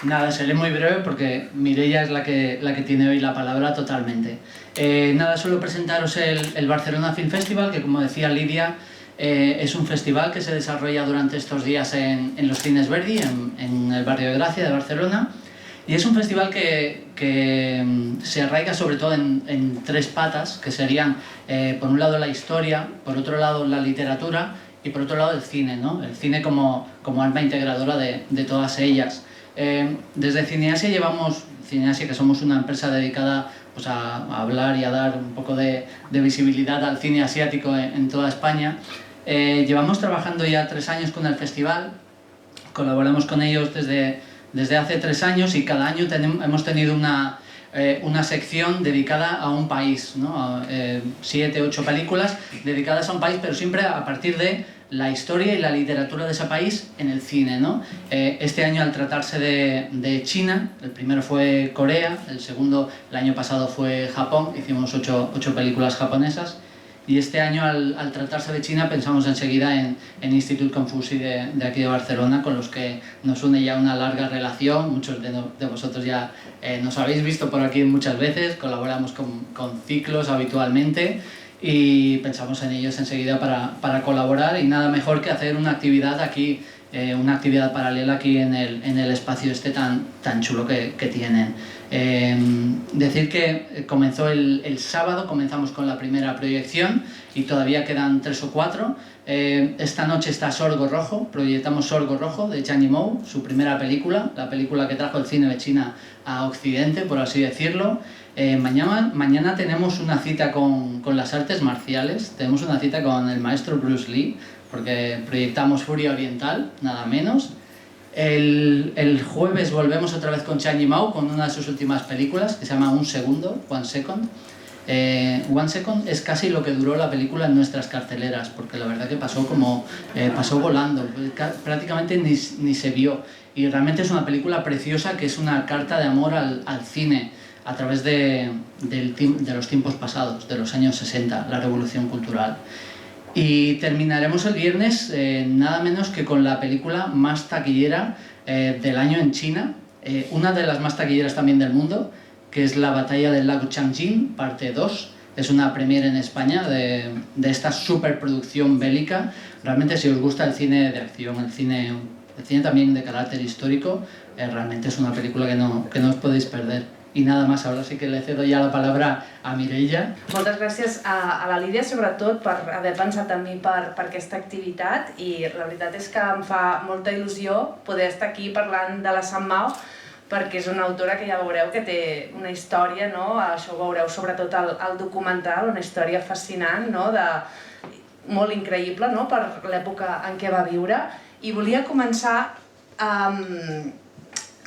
Nada, seré muy breve porque Mireia es la que tiene hoy la palabra totalmente. Nada, suelo presentaros el Barcelona Film Festival, que como decía Lidia, es un festival que se desarrolla durante estos días en los Cines Verdi, en el barrio de Gracia de Barcelona. Y es un festival que se arraiga sobre todo en tres patas, que serían, por un lado, la historia, por otro lado, la literatura y por otro lado, el cine, ¿no? El cine como alma integradora de todas ellas. Desde Cineasia Cineasia, que somos una empresa dedicada pues, a hablar y a dar un poco de visibilidad al cine asiático en toda España, llevamos trabajando ya 3 años con el festival, colaboramos con ellos desde hace 3 años y cada año hemos tenido una sección dedicada a un país, ¿no? 7, 8 películas dedicadas a un país, pero siempre a partir de la historia y la literatura de ese país en el cine, ¿no? Este año, al tratarse de China, el primero fue Corea, el segundo, el año pasado, fue Japón, hicimos 8 películas japonesas. Y este año, al tratarse de China, pensamos enseguida en Institut Confuci de aquí de Barcelona, con los que nos une ya una larga relación. Muchos de vosotros ya nos habéis visto por aquí muchas veces, colaboramos con ciclos habitualmente y pensamos en ellos enseguida para colaborar, y nada mejor que hacer una actividad aquí, una actividad paralela aquí en el espacio este tan chulo que tienen. Decir que comenzó el sábado, comenzamos con la primera proyección y todavía quedan 3 o 4. Esta noche está Sorgo Rojo, proyectamos Sorgo Rojo de Zhang Yimou, su primera película, la película que trajo el cine de China a Occidente, por así decirlo. Mañana tenemos una cita con las artes marciales, tenemos una cita con el maestro Bruce Lee, porque proyectamos Furia Oriental, nada menos. El jueves volvemos otra vez con Zhang Yimou, con una de sus últimas películas, que se llama Un Segundo, One Second. One Second es casi lo que duró la película en nuestras carteleras, porque la verdad que pasó volando, prácticamente ni se vio. Y realmente es una película preciosa, que es una carta de amor al cine, a través de los tiempos pasados, de los años 60, la revolución cultural. Y terminaremos el viernes nada menos que con la película más taquillera del año en China, una de las más taquilleras también del mundo, que es La Batalla del lago Changjin, parte 2. Es una premiere en España de esta superproducción bélica. Realmente, si os gusta el cine de acción, el cine también de carácter histórico, realmente es una película que no os podéis perder. I nada més, ara sí que le cedo ja la palabra a Mireia. Moltes gràcies a la Lídia, sobretot, per haver pensat en mi per aquesta activitat, i la veritat és que em fa molta il·lusió poder estar aquí parlant de la San Mao, perquè és una autora que ja veureu que té una història, no? Això ho veureu sobretot al documental, una història fascinant, no? Molt increïble, no? Per l'època en què va viure. I volia començar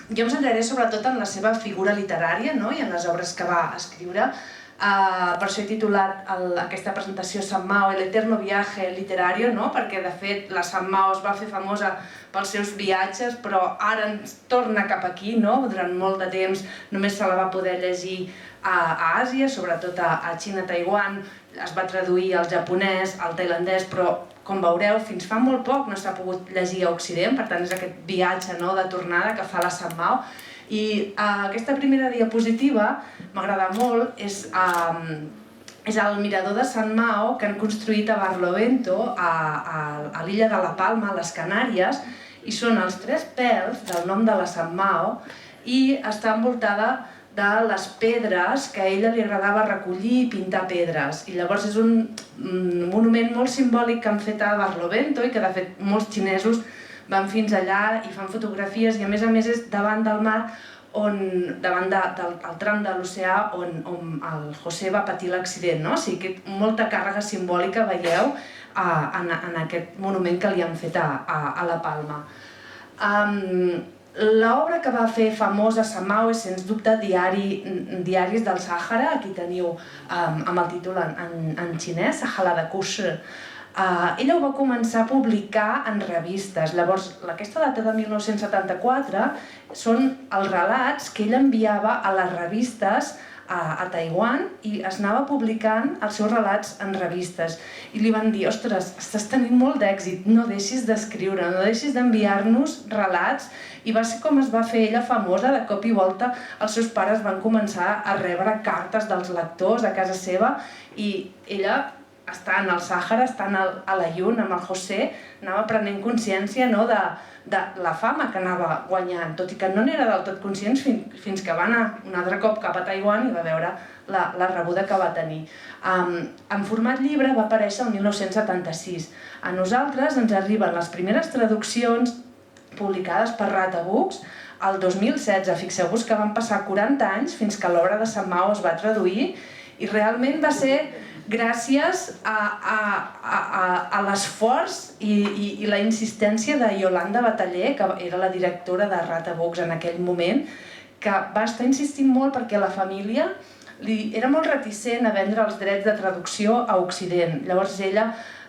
jo em centraré sobretot en la seva figura literària, no? I en les obres que va escriure. Per això he titulat aquesta presentació San Mao, el eterno viaje literario, no? Perquè de fet la San Mao es va fer famosa pels seus viatges, però ara ens torna cap aquí, no? Durant molt de temps només se la va poder llegir a Àsia, sobretot a Xina, Taiwan, es va traduir al japonès, al tailandès, però com veureu, fins fa molt poc no s'ha pogut llegir a Occident, per tant és aquest viatge de tornada que fa la San Mao. I aquesta primera diapositiva m'agrada molt, és el mirador de San Mao que han construït a Barlovento, a l'illa de la Palma, a les Canàries, i són els 3 pèls del nom de la San Mao, i està envoltada de les pedres, que a ella li agradava recollir i pintar pedres. I llavors és un monument molt simbòlic que han fet a Barlovento i que de fet molts xinesos van fins allà i fan fotografies, i a més és davant del mar, davant del tram de l'oceà on el José va patir l'accident, no? O sigui que molta càrrega simbòlica veieu en aquest monument que li han fet a la Palma. L'obra que va fer famosa San Mao és, sens dubte, Diaris del Sàhara. Aquí teniu amb el títol en xinès, Sahala de Kushi. Ella ho va començar a publicar en revistes. Llavors, aquesta data de 1974 són els relats que ella enviava a les revistes a Taiwan i es anava publicant els seus relats en revistes. I li van dir, ostres, estàs tenint molt d'èxit, no deixis d'escriure, no deixis d'enviar-nos relats. I va ser com es va fer ella famosa, de cop i volta els seus pares van començar a rebre cartes dels lectors a casa seva i ella, estant al Sàhara, estant a l'Aïun amb el José, anava prenent consciència de la fama que anava guanyant, tot i que no n'era del tot conscients fins que va anar un altre cop cap a Taiwan i va veure la rebuda que va tenir. En format llibre va aparèixer el 1976. A nosaltres ens arriben les primeres traduccions publicades per Rata Books el 2016. Fixeu-vos que van passar 40 anys fins que l'obra de Sant Mao es va traduir i realment va ser gràcies a l'esforç i la insistència de Yolanda Bataller, que era la directora de Rata Books en aquell moment, que va estar insistint molt perquè la família era molt reticent a vendre els drets de traducció a Occident. Llavors ella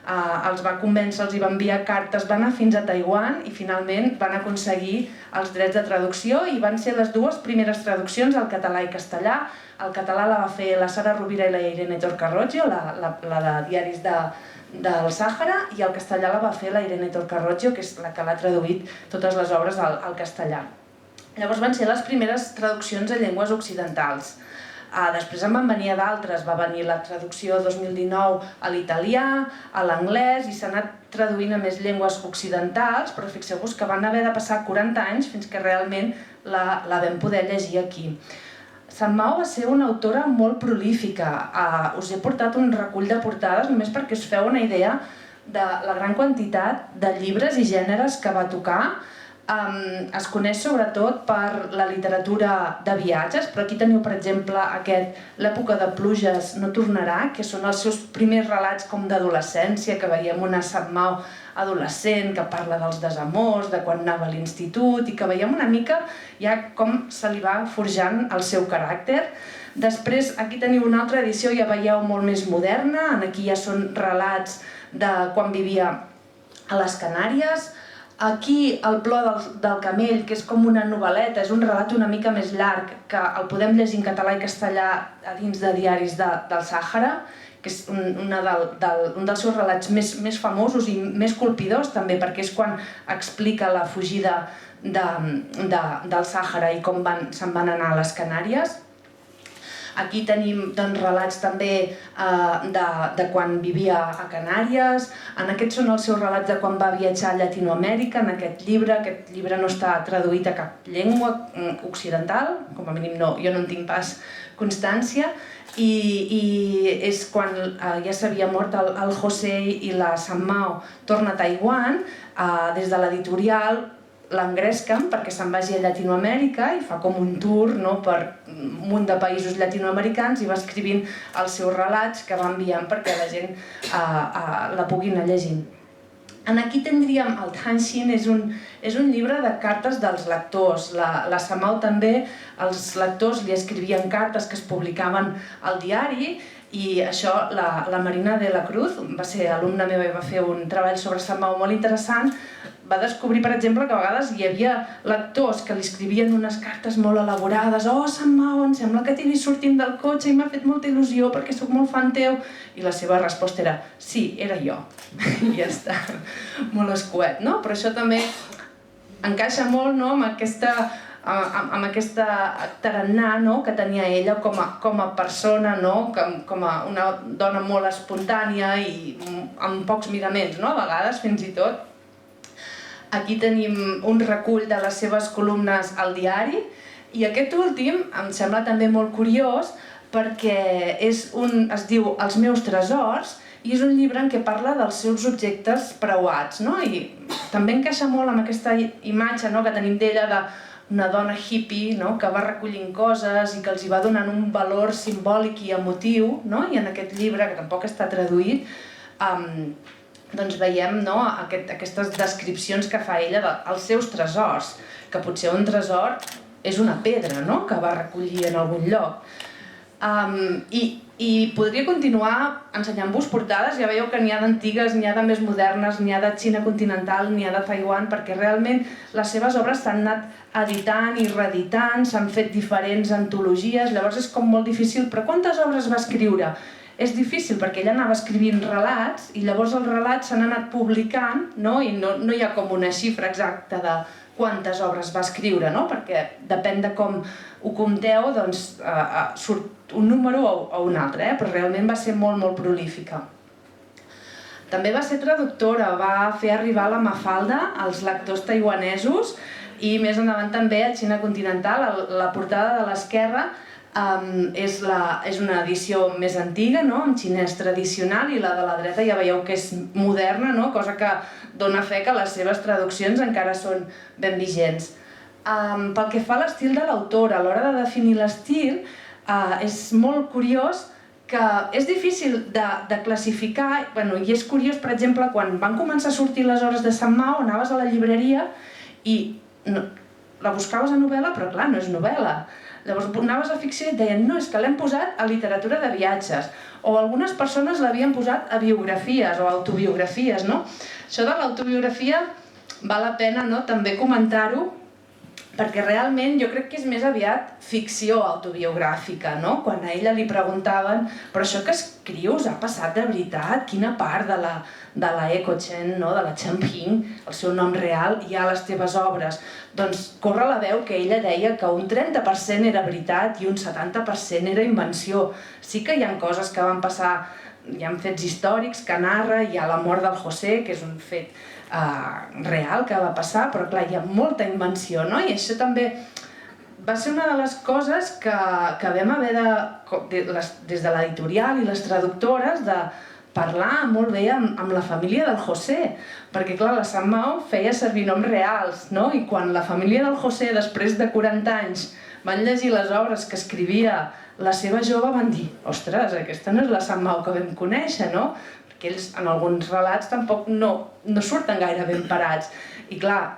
els va convèncer, els va enviar cartes, va anar fins a Taiwan i finalment van aconseguir els drets de traducció i van ser les dues primeres traduccions al català i castellà. El català la va fer la Sara Rovira i la Irene Torcarroggio, la de Diaris del Sàhara, i el castellà la va fer la Irene Torcarroggio, que és la que l'ha traduït totes les obres al castellà. Llavors van ser les primeres traduccions a llengües occidentals. Després en van venir d'altres, va venir la traducció 2019 a l'italià, a l'anglès, i s'ha anat traduint a més llengües occidentals, però fixeu-vos que van haver de passar 40 anys fins que realment la vam poder llegir aquí. Sant Mao va ser una autora molt prolífica. Us he portat un recull de portades només perquè us feu una idea de la gran quantitat de llibres i gèneres que va tocar. Es coneix sobretot per la literatura de viatges, però aquí teniu, per exemple, L'època de pluges no tornarà, que són els seus primers relats com d'adolescència, que veiem una Sant Mao adolescent que parla dels desamors, de quan anava a l'institut, i que veiem una mica ja com se li va forjant el seu caràcter. Després, aquí teniu una altra edició, ja veieu, molt més moderna. Aquí ja són relats de quan vivia a les Canàries. Aquí, El plor del camell, que és com una novel·leta, és un relat una mica més llarg, que el podem llegir en català i castellà a dins de Diaris del Sàhara, que és un dels seus relats més famosos i més colpidors també, perquè és quan explica la fugida del Sàhara i com se'n van anar a les Canàries. Aquí tenim relats també de quan vivia a Canàries. Aquests són els seus relats de quan va viatjar a Llatinoamèrica, en aquest llibre. Aquest llibre no està traduït a cap llengua occidental, com a mínim jo no en tinc pas constància. I és quan ja s'havia mort el José i la Sant Mao torna a Taiwan, des de l'editorial l'engresquen perquè se'n vagi a Llatinoamèrica i fa com un tour per un munt de països llatinoamericans i va escrivint els seus relats que va enviant perquè la gent la pugui anar llegint. Aquí tindríem el Tanshin, és un llibre de cartes dels lectors. La Sant Mao també, els lectors li escrivien cartes que es publicaven al diari i això, la Marina de la Cruz, va ser alumna meva i va fer un treball sobre Sant Mao molt interessant. Va descobrir, per exemple, que a vegades hi havia lectors que li escrivien unes cartes molt elaborades. Oh, Sant Mao, em sembla que t'he vist sortint del cotxe i m'ha fet molta il·lusió perquè sóc molt fan teu. I la seva resposta era, sí, era jo. I ja està. Molt escuet, no? Però això també encaixa molt amb aquesta tarannà que tenia ella com a persona, com a una dona molt espontània i amb pocs miraments, a vegades fins i tot. Aquí tenim un recull de les seves columnes al diari i aquest últim em sembla també molt curiós perquè es diu Els meus tresors i és un llibre en què parla dels seus objectes preuats. I també encaixa molt amb aquesta imatge que tenim d'ella d'una dona hippie que va recollint coses i que els hi va donant un valor simbòlic i emotiu, i en aquest llibre, que tampoc està traduït, veiem aquestes descripcions que fa ella dels seus tresors, que potser un tresor és una pedra que va recollir en algun lloc. I I podria continuar ensenyant-vos portades, ja veieu que n'hi ha d'antigues, n'hi ha de més modernes, n'hi ha de Xina continental, n'hi ha de Taiwan, perquè realment les seves obres s'han anat editant i reeditant, s'han fet diferents antologies, llavors és com molt difícil. Però quantes obres va escriure? És difícil perquè ella anava escrivint relats i llavors els relats s'han anat publicant, no? I no hi ha com una xifra exacta de quantes obres va escriure, no? Perquè depèn de com ho compteu, doncs surt un número o un altre, però realment va ser molt, molt prolífica. També va ser traductora, va fer arribar la Mafalda als lectors taiwanesos i més endavant també a Xina continental. La portada de l'esquerra és una edició més antiga, no? En xinès tradicional, i la de la dreta ja veieu que és moderna, no? Cosa que dona fe que les seves traduccions encara són ben vigents. Pel que fa a l'estil de l'autora, a l'hora de definir l'estil, és molt curiós que és difícil de classificar, i és curiós, per exemple, quan van començar a sortir les obres de Sant Mao, anaves a la llibreria i la buscaves a novel·la, però clar, no és novel·la. Llavors anaves a ficció i et deien, no, és que l'hem posat a literatura de viatges, o algunes persones l'havien posat a biografies o autobiografies, no? Això de l'autobiografia val la pena també comentar-ho, perquè realment jo crec que és més aviat ficció autobiogràfica, no? Quan a ella li preguntaven, però això que escrius ha passat de veritat? Quina part de la Eco Chen, de la Chen Ping, el seu nom real, hi ha a les teves obres? Doncs corre la veu que ella deia que un 30% era veritat i un 70% era invenció. Sí que hi ha coses que van passar, hi ha fets històrics que narra, hi ha la mort del José, que és un fet real que va passar, però clar, hi ha molta invenció, no? I això també va ser una de les coses que vam haver des de l'editorial i les traductores de parlar molt bé amb la família del José, perquè clar, la Sant Mao feia servir noms reals, no? I quan la família del José, després de 40 anys, van llegir les obres que escrivia la seva jove, van dir, ostres, aquesta no és la Sant Mao que vam conèixer, no? Que ells en alguns relats tampoc no surten gaire ben parats. I clar,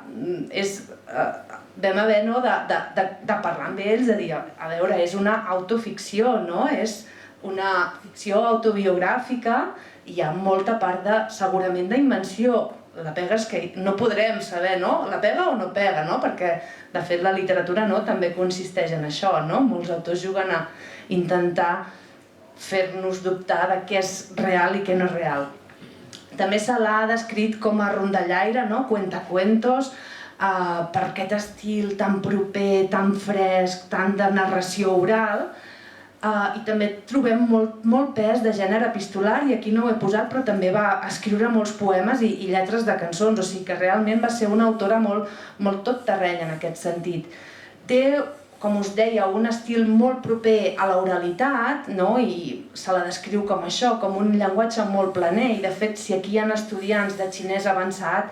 vam haver de parlar amb ells, de dir, a veure, és una autoficció, no? És una ficció autobiogràfica i hi ha molta part segurament d'invenció. La pega és que no podrem saber, no? La pega o no pega, no? Perquè, de fet, la literatura també consisteix en això, no? Molts autors juguen a intentar fer-nos dubtar de què és real i què no és real. També se l'ha descrit com a rondallaire, cuentacuentos, per aquest estil tan proper, tan fresc, tan de narració oral, i també trobem molt pes de gènere epistolar, i aquí no ho he posat, però també va escriure molts poemes i lletres de cançons, o sigui que realment va ser una autora molt tot terreny en aquest sentit. Té, com us deia, un estil molt proper a l'oralitat, i se la descriu com això, com un llenguatge molt planer, i de fet, si aquí hi ha estudiants de xinès avançat,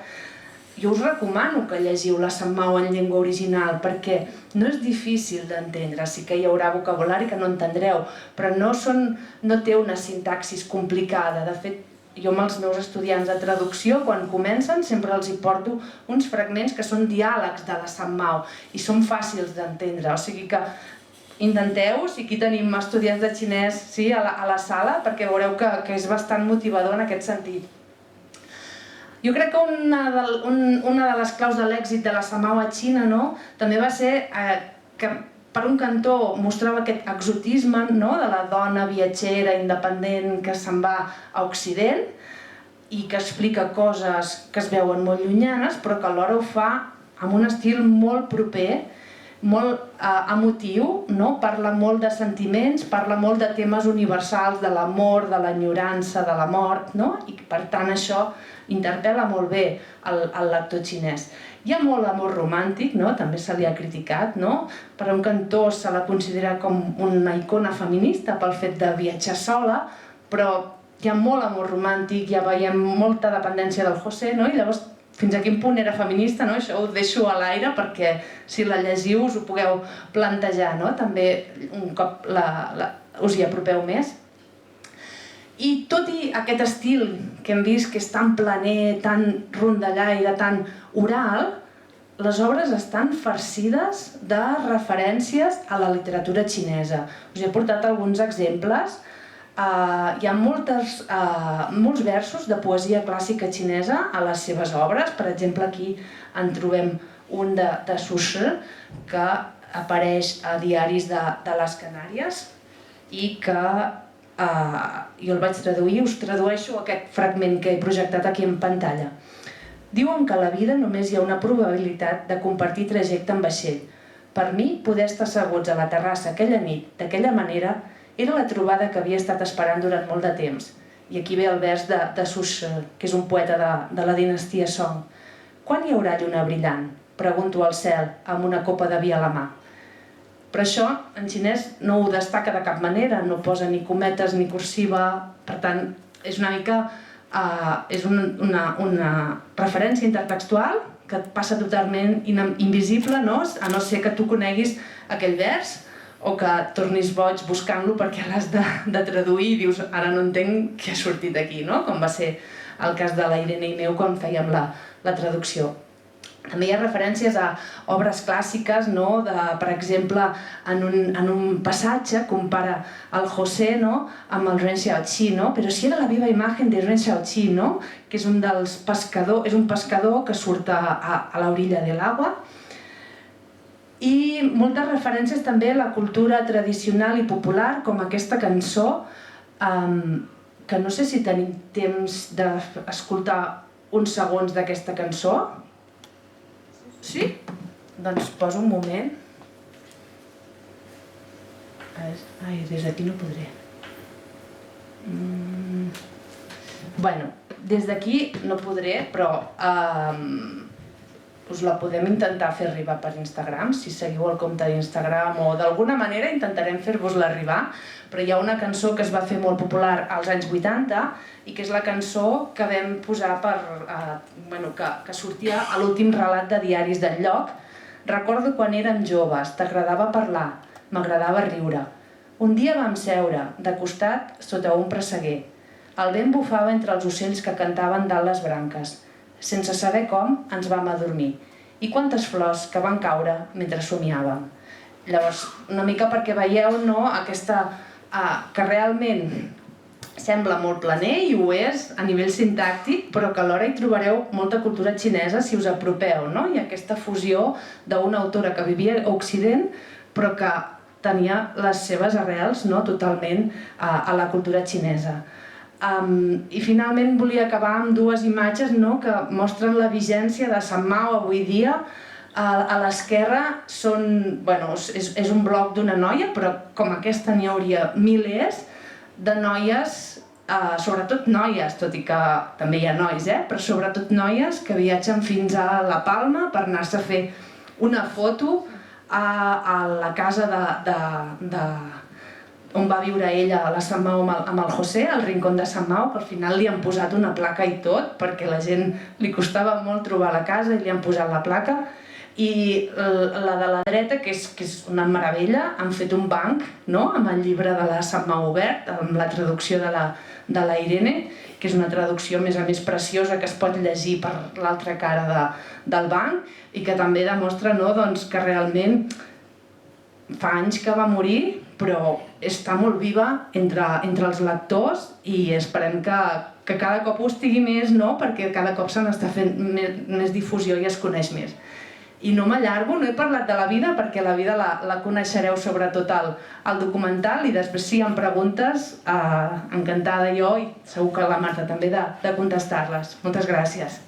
jo us recomano que llegiu la Sant Mao en llengua original, perquè no és difícil d'entendre, sí que hi haurà vocabulari que no entendreu, però no té una sintaxis complicada. De fet, jo amb els meus estudiants de traducció, quan comencen, sempre els hi porto uns fragments que són diàlegs de la Sant Mao i són fàcils d'entendre, o sigui que intenteu, si aquí tenim estudiants de xinès a la sala, perquè veureu que és bastant motivador en aquest sentit. Jo crec que una de les claus de l'èxit de la Sant Mao a Xina també va ser que per un cantó mostrava aquest exotisme de la dona viatgera independent que se'n va a Occident i que explica coses que es veuen molt llunyanes, però que alhora ho fa amb un estil molt proper, molt emotiu, parla molt de sentiments, parla molt de temes universals, de l'amor, de l'enyorança, de la mort, i per tant això interpel·la molt bé el lector xinès. Hi ha molt amor romàntic, també se li ha criticat, per un cantó se la considera com una icona feminista pel fet de viatjar sola, però hi ha molt amor romàntic, ja veiem molta dependència del José, i llavors fins a quin punt era feminista, això ho deixo a l'aire perquè si la llegiu us ho pugueu plantejar, també un cop us hi apropeu més. I tot i aquest estil que hem vist que és tan planer, tan rondallaire, tan oral, les obres estan farcides de referències a la literatura xinesa. Us he portat alguns exemples. Hi ha molts versos de poesia clàssica xinesa a les seves obres. Per exemple, aquí en trobem un de Su Shi, que apareix a diaris de les Canàries i que jo el vaig traduir, us tradueixo aquest fragment que he projectat aquí en pantalla. Diuen que a la vida només hi ha una probabilitat de compartir trajecte en vaixell. Per mi, poder estar asseguts a la terrassa aquella nit, d'aquella manera, era la trobada que havia estat esperant durant molt de temps. I aquí ve el vers de Su Shi, que és un poeta de la dinastia Song. Quan hi haurà lluna brillant? Pregunto al cel, amb una copa de vi a la mà. Però això, en xinès, no ho destaca de cap manera, no posa ni cometes ni cursiva, per tant, és una mica... és una referència intertextual que et passa totalment invisible, no? A no ser que tu coneguis aquell vers o que tornis boig buscant-lo perquè l'has de traduir i dius ara no entenc què ha sortit aquí, no? Com va ser el cas de la Irene i meu quan fèiem la traducció. També hi ha referències a obres clàssiques, no? Per exemple, en un passatge compara el José, no? Amb el Ren Xiaoqi, no? Però si era la viva imagen de Ren Xiaoqi, no? Que és un pescador que surt a l'orilla de l'aigua. I moltes referències també a la cultura tradicional i popular, com aquesta cançó, que no sé si tenim temps d'escoltar uns segons d'aquesta cançó. Sí? Doncs poso un moment. Ai, des d'aquí no podré. Bueno, des d'aquí no podré, però us la podem intentar fer arribar per Instagram, si seguiu el compte d'Instagram o d'alguna manera intentarem fer-vos-la arribar, però hi ha una cançó que es va fer molt popular als anys 80 i que és la cançó que vam posar que sortia a l'últim relat de Diaris del Lloc. Recordo quan érem joves, t'agradava parlar, m'agradava riure. Un dia vam seure, de costat, sota un presseguer. El vent bufava entre els ocells que cantaven dalt les branques. Sense saber com, ens vam adormir. I quantes flors que van caure mentre somiàvem. Llavors, una mica perquè veieu, no, aquesta... que realment sembla molt planer i ho és a nivell sintàctic, però que alhora hi trobareu molta cultura xinesa si us apropeu, no? I aquesta fusió d'una autora que vivia a Occident, però que tenia les seves arrels, no, totalment a la cultura xinesa. I finalment volia acabar amb dues imatges, no, que mostren la vigència de Sant Mao avui dia. A l'esquerra és un bloc d'una noia, però com aquesta n'hi hauria milers de noies, sobretot noies, tot i que també hi ha nois, però sobretot noies que viatgen fins a La Palma per anar-se a fer una foto a la casa on va viure ella a la Sant Mao amb el José, al Rincón de Sant Mao, que al final li han posat una placa i tot, perquè a la gent li costava molt trobar la casa i li han posat la placa. I la de la dreta, que és una meravella, han fet un banc, no?, amb el llibre de la Sant Mao obert, amb la traducció de la Irene, que és una traducció més a més preciosa que es pot llegir per l'altra cara del banc i que també demostra, no?, doncs, que realment fa anys que va morir, però està molt viva entre els lectors i esperem que cada cop ho estigui més, no?, perquè cada cop se n'està fent més difusió i es coneix més. I no m'allargo, no he parlat de la vida perquè la vida la coneixereu sobretot al documental i després si hi ha preguntes, encantada jo i segur que la Marta també de contestar-les. Moltes gràcies.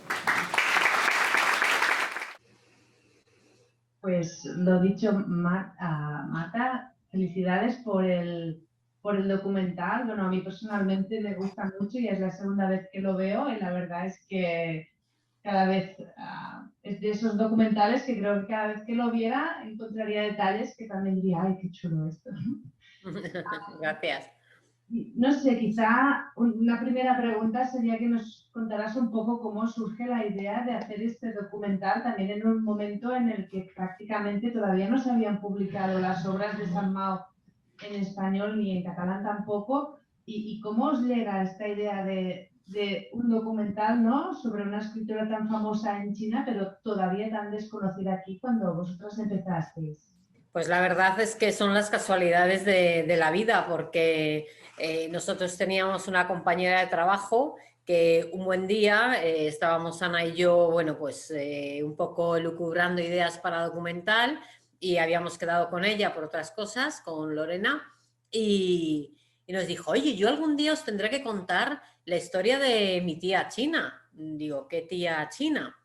Pues lo dicho, Marta, felicidades por el documental. Bueno, a mí personalmente me gusta mucho y es la segunda vez que lo veo y la verdad es que cada vez es de esos documentales que creo que cada vez que lo viera encontraría detalles que también diría, ay, qué chulo esto. Gracias. No sé, quizá una primera pregunta sería que nos contaras un poco cómo surge la idea de hacer este documental también en un momento en el que prácticamente todavía no se habían publicado las obras de Sant Mao en español ni en catalán tampoco, y cómo os llega esta idea de un documental, ¿no?, sobre una escritora tan famosa en China, pero todavía tan desconocida aquí cuando vosotras empezasteis. Pues la verdad es que son las casualidades de la vida, porque nosotros teníamos una compañera de trabajo que un buen día estábamos Ana y yo, bueno, pues un poco elucubrando ideas para documental y habíamos quedado con ella por otras cosas, con Lorena, y nos dijo, oye, yo algún día os tendré que contar la historia de mi tía China. Digo, ¿qué tía China?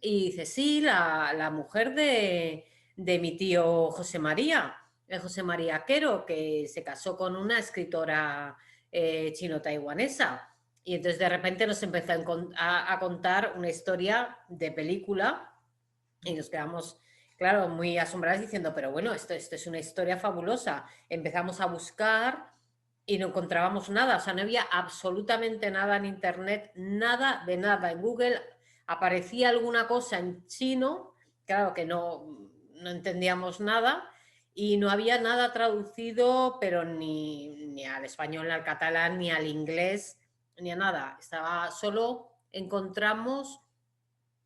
Y dice, sí, la mujer de mi tío José María Quero, que se casó con una escritora chino-taiwanesa. Y entonces de repente nos empezó a contar una historia de película y nos quedamos, claro, muy asombrados diciendo, pero bueno, esto es una historia fabulosa. Empezamos a buscar y no encontrábamos nada, o sea, no había absolutamente nada en internet, nada de nada. En Google aparecía alguna cosa en chino, claro que no entendíamos nada, y no había nada traducido, pero ni al español, ni al catalán, ni al inglés, ni a nada. Estaba, solo encontramos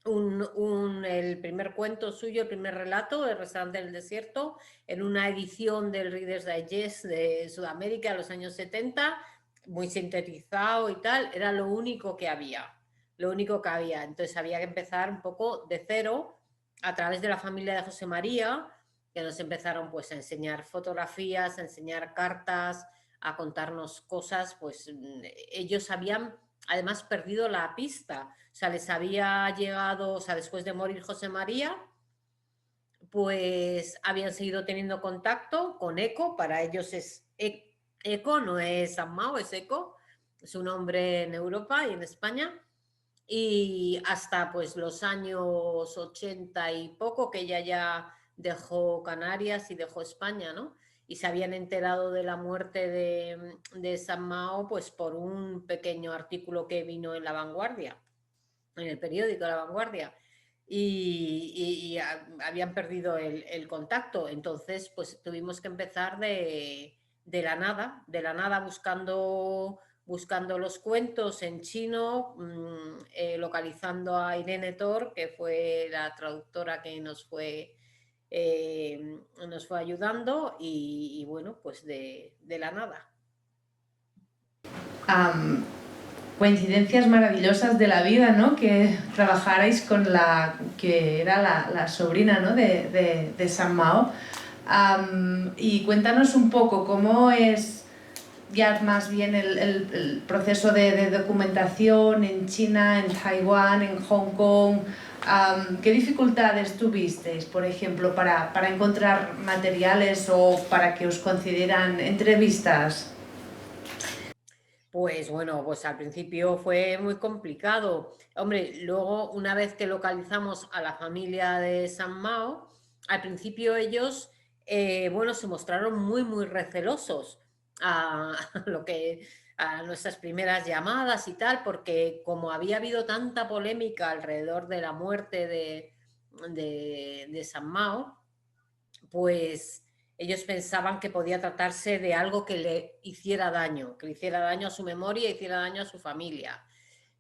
el primer cuento suyo, el primer relato, El restaurante del desierto, en una edición del Reader's Digest de Sudamérica de los años 70, muy sintetizado y tal, era lo único que había, lo único que había. Entonces había que empezar un poco de cero a través de la familia de José María, que nos empezaron pues a enseñar fotografías, a enseñar cartas, a contarnos cosas, pues ellos habían además perdido la pista. O sea, les había llegado, o sea, después de morir José María, pues habían seguido teniendo contacto con Eco, para ellos es Eco, no es San Mao, es Eco, es un hombre en Europa y en España, y hasta pues los años 80 y poco, que ella ya dejó Canarias y dejó España, ¿no? Y se habían enterado de la muerte de San Mao pues por un pequeño artículo que vino en La Vanguardia, en el periódico La Vanguardia, y habían perdido el contacto. Entonces pues tuvimos que empezar de la nada, buscando los cuentos en chino, localizando a Irene Tor, que fue la traductora que nos fue ayudando, y bueno, pues de la nada. Coincidencias maravillosas de la vida, ¿no? Que trabajarais con la que era la sobrina, ¿no? de San Mao. Y cuéntanos un poco cómo es ya más bien el proceso de documentación en China, en Taiwán, en Hong Kong. ¿Qué dificultades tuvisteis, por ejemplo, para encontrar materiales o para que os concedieran entrevistas? Pues bueno, pues al principio fue muy complicado. Hombre, luego una vez que localizamos a la familia de San Mao, al principio ellos, bueno, se mostraron muy recelosos a a nuestras primeras llamadas y tal, porque como había habido tanta polémica alrededor de la muerte de San Mao, pues ellos pensaban que podía tratarse de algo que le hiciera daño a su memoria, hiciera daño a su familia.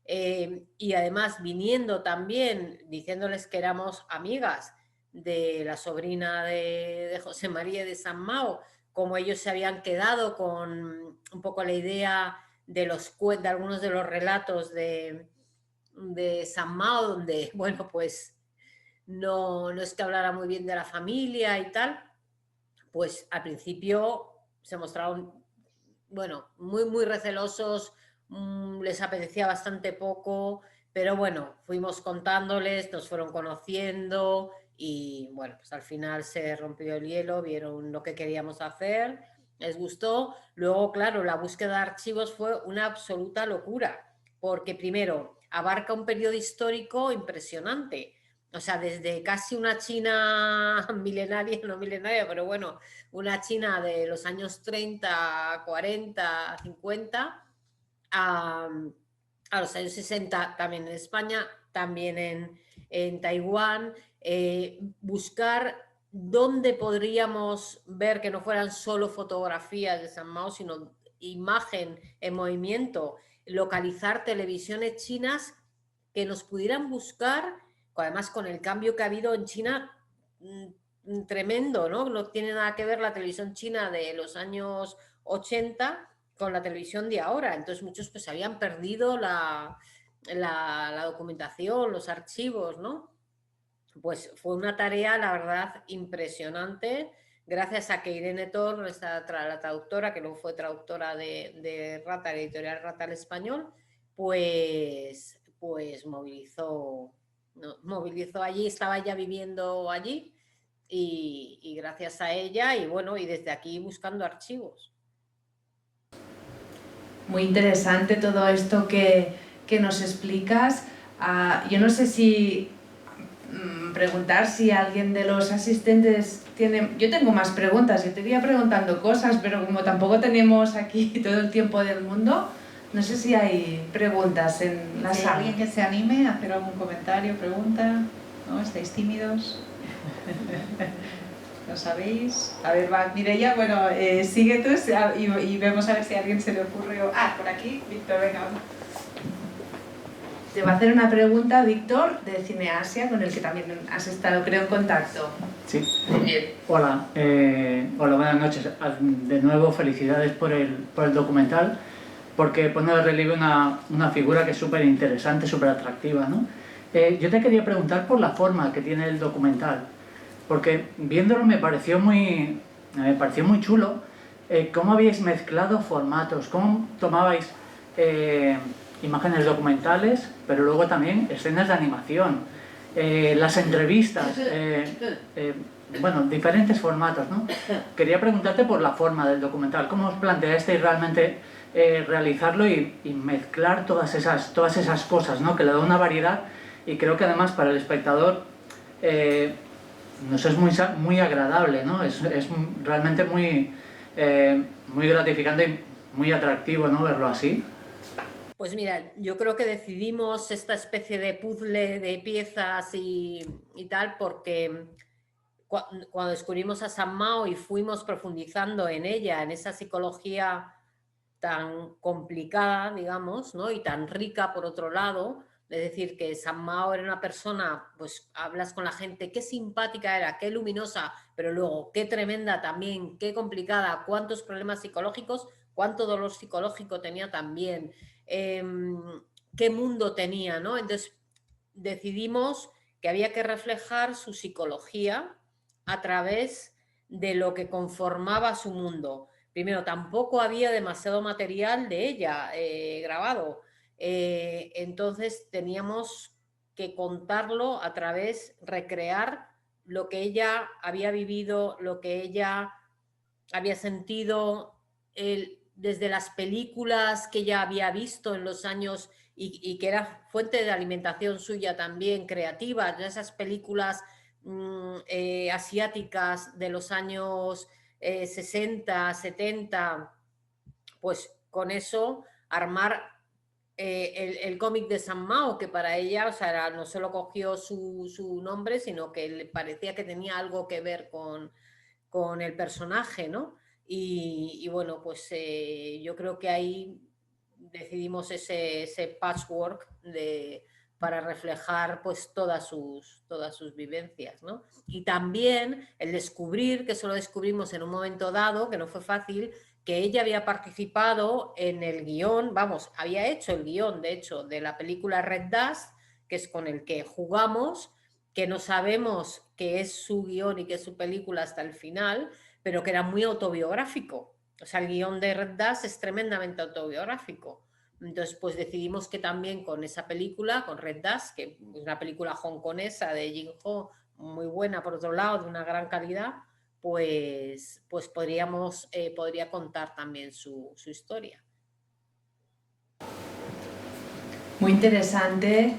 Y además, viniendo también, diciéndoles que éramos amigas de la sobrina de José María de San Mao, como ellos se habían quedado con un poco la idea de algunos de los relatos de San Mao, donde, bueno, pues no es que hablara muy bien de la familia y tal, pues al principio se mostraron, bueno, muy recelosos, les apetecía bastante poco, pero bueno, fuimos contándoles, nos fueron conociendo y bueno, pues al final se rompió el hielo, vieron lo que queríamos hacer, les gustó. Luego, claro, la búsqueda de archivos fue una absoluta locura, porque primero abarca un periodo histórico impresionante. O sea, desde casi una China milenaria, no milenaria, pero bueno, una China de los años 30, 40, 50, a los años 60 también en España, también en Taiwán, buscar dónde podríamos ver que no fueran solo fotografías de San Mao, sino imagen en movimiento, localizar televisiones chinas que nos pudieran buscar, además con el cambio que ha habido en China, tremendo, ¿no? No tiene nada que ver la televisión china de los años 80 con la televisión de ahora. Entonces muchos pues habían perdido la documentación, los archivos, ¿no? Pues fue una tarea, la verdad, impresionante, gracias a que Irene Tor, la traductora, que luego fue traductora de Rata, la editorial Rata al español, pues movilizó, ¿no? Movilizó allí, estaba ya viviendo allí y gracias a ella y bueno, y desde aquí buscando archivos. Muy interesante todo esto que nos explicas. Yo no sé si preguntar si alguien de los asistentes tiene... Yo tengo más preguntas, yo te iría preguntando cosas, pero como tampoco tenemos aquí todo el tiempo del mundo, no sé si hay preguntas en la sala. ¿Alguien que se anime a hacer algún comentario, pregunta? ¿No? ¿Estáis tímidos? ¿Lo sabéis? A ver, va, Mireia, bueno, sigue tú y vemos a ver si a alguien se le ocurre... por aquí, Víctor, venga. Te va a hacer una pregunta Víctor de Cineasia, con el que también has estado, creo, en contacto. Sí. Hola, buenas noches. De nuevo, felicidades por el documental, porque pone de relieve una figura que es súper interesante, súper atractiva, ¿no? Yo te quería preguntar por la forma que tiene el documental, porque viéndolo me pareció muy chulo cómo habíais mezclado formatos, cómo tomabais imágenes documentales, pero luego también escenas de animación, las entrevistas, bueno, diferentes formatos, ¿no? Quería preguntarte por la forma del documental, ¿cómo os planteasteis realmente realizarlo y mezclar todas esas cosas, ¿no? Que le da una variedad y creo que además para el espectador nos es muy agradable, ¿no? Es realmente muy gratificante y muy atractivo, ¿no? Verlo así. Pues mira, yo creo que decidimos esta especie de puzzle de piezas y tal porque cuando descubrimos a San Mao y fuimos profundizando en ella, en esa psicología tan complicada, digamos, ¿no? Y tan rica por otro lado, es decir, que San Mao era una persona, pues hablas con la gente, qué simpática era, qué luminosa, pero luego qué tremenda también, qué complicada, cuántos problemas psicológicos, cuánto dolor psicológico tenía también, qué mundo tenía, ¿no? Entonces decidimos que había que reflejar su psicología a través de lo que conformaba su mundo. Primero, tampoco había demasiado material de ella grabado, entonces teníamos que contarlo a través, recrear lo que ella había vivido, lo que ella había sentido, desde las películas que ella había visto en los años y que era fuente de alimentación suya también creativa, de esas películas asiáticas de los años 60, 70, pues con eso armar el cómic de San Mao, que para ella, o sea, no solo cogió su nombre, sino que le parecía que tenía algo que ver con el personaje, ¿no? Y bueno, pues yo creo que ahí decidimos ese patchwork para reflejar pues todas sus vivencias, ¿no? Y también el descubrir, que eso lo descubrimos en un momento dado, que no fue fácil, que ella había participado en el guión, vamos, había hecho el guión, de hecho, de la película Red Dust, que es con el que jugamos, que no sabemos qué es su guión y qué es su película hasta el final, pero que era muy autobiográfico. O sea, el guión de Red Dust es tremendamente autobiográfico. Entonces, pues decidimos que también con esa película, con Red Dust, que es una película hongkonesa de Jin Ho, muy buena por otro lado, de una gran calidad, pues podría contar también su historia. Muy interesante.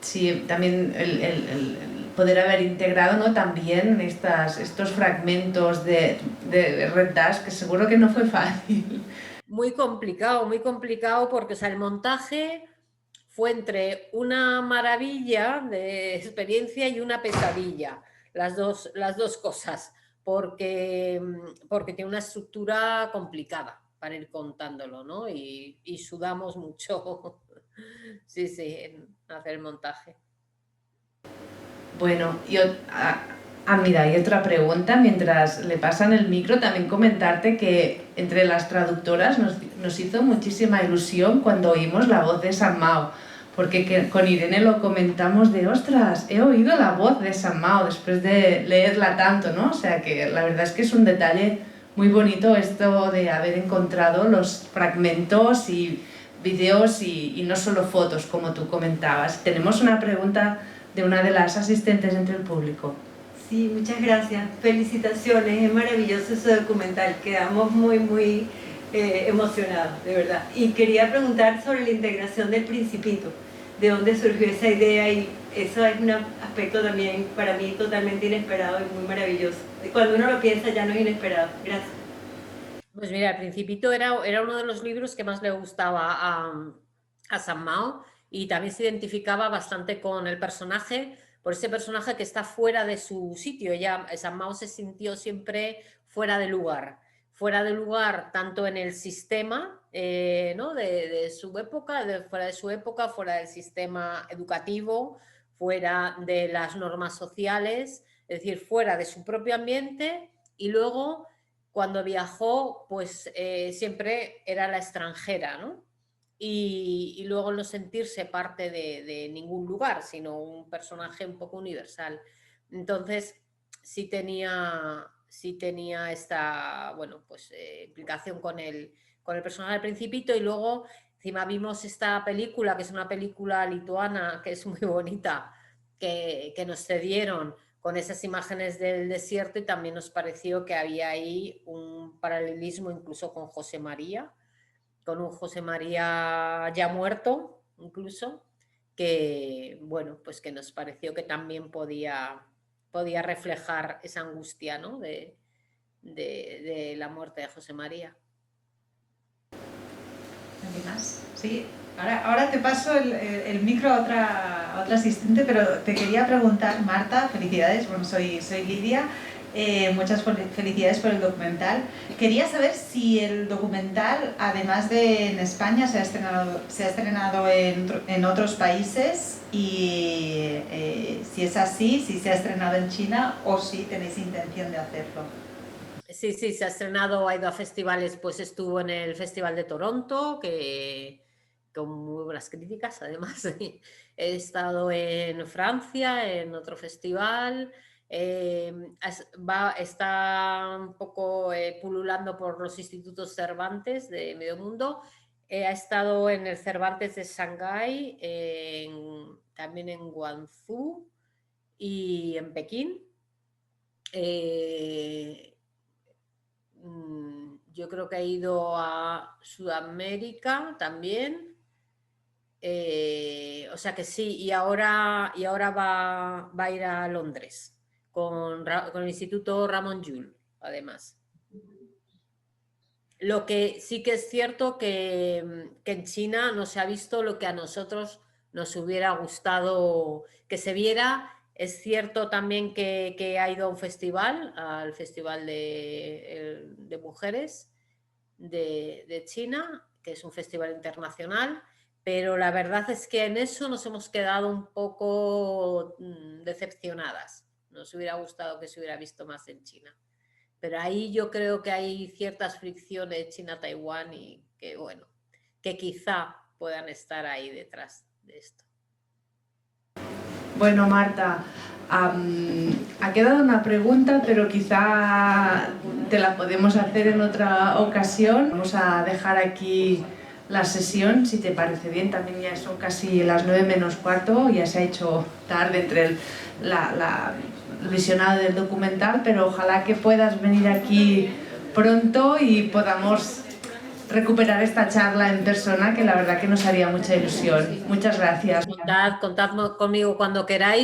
Sí, también el poder haber integrado, ¿no? También estos fragmentos de Red Dust, que seguro que no fue fácil. Muy complicado porque, o sea, el montaje fue entre una maravilla de experiencia y una pesadilla, las dos cosas, porque tiene una estructura complicada para ir contándolo, ¿no? Y sudamos mucho, sí, en hacer el montaje. Bueno, Ah, mira, y otra pregunta, mientras le pasan el micro, también comentarte que entre las traductoras nos hizo muchísima ilusión cuando oímos la voz de San Mao, porque con Irene lo comentamos de, ostras, he oído la voz de San Mao después de leerla tanto, ¿no? O sea que la verdad es que es un detalle muy bonito esto de haber encontrado los fragmentos y vídeos y no solo fotos, como tú comentabas. Tenemos una pregunta de una de las asistentes entre el público. Sí, muchas gracias. Felicitaciones, es maravilloso ese documental. Quedamos muy emocionados, de verdad. Y quería preguntar sobre la integración del Principito. ¿De dónde surgió esa idea? Y eso es un aspecto también para mí totalmente inesperado y muy maravilloso. Cuando uno lo piensa ya no es inesperado. Gracias. Pues mira, El Principito era uno de los libros que más le gustaba a San Mao, y también se identificaba bastante con el personaje, por ese personaje que está fuera de su sitio. San Mao se sintió siempre fuera de lugar tanto en el sistema ¿no? de su época, fuera del sistema educativo, fuera de las normas sociales, es decir, fuera de su propio ambiente, y luego cuando viajó pues siempre era la extranjera, ¿no? Y luego no sentirse parte de ningún lugar, sino un personaje un poco universal. Entonces sí tenía esta, bueno, pues, implicación con el personaje del Principito. Y luego encima vimos esta película, que es una película lituana, que es muy bonita, que nos cedieron con esas imágenes del desierto, y también nos pareció que había ahí un paralelismo incluso con José María, con un José María ya muerto incluso, que bueno, pues que nos pareció que también podía reflejar esa angustia, ¿no? de la muerte de José María. ¿Alguien más? Sí. Ahora te paso el micro a otra asistente, pero te quería preguntar, Marta, felicidades, bueno, soy Lidia. Muchas felicidades por el documental. Quería saber si el documental, además de en España, se ha estrenado en otros países, y si es así, si se ha estrenado en China o si tenéis intención de hacerlo. Sí, se ha estrenado, ha ido a festivales, pues estuvo en el Festival de Toronto, con muy buenas críticas además. He estado en Francia, en otro festival. Está un poco pululando por los institutos Cervantes de medio mundo. Ha estado en el Cervantes de Shanghái, también en Guangzhou y en Pekín. Yo creo que ha ido a Sudamérica también. O sea que sí, y ahora va a ir a Londres con el Instituto Ramon Llull, además. Lo que sí que es cierto que en China no se ha visto lo que a nosotros nos hubiera gustado que se viera. Es cierto también que ha ido a un festival, al Festival de Mujeres de China, que es un festival internacional, pero la verdad es que en eso nos hemos quedado un poco decepcionadas. Nos hubiera gustado que se hubiera visto más en China. Pero ahí yo creo que hay ciertas fricciones China-Taiwán, y que, bueno, que quizá puedan estar ahí detrás de esto. Bueno, Marta, ha quedado una pregunta, pero quizá te la podemos hacer en otra ocasión. Vamos a dejar aquí la sesión, si te parece bien. También ya son casi las 9 menos cuarto, ya se ha hecho tarde entre el visionado del documental, pero ojalá que puedas venir aquí pronto y podamos recuperar esta charla en persona, que la verdad que nos haría mucha ilusión. Muchas gracias. Contad conmigo cuando queráis.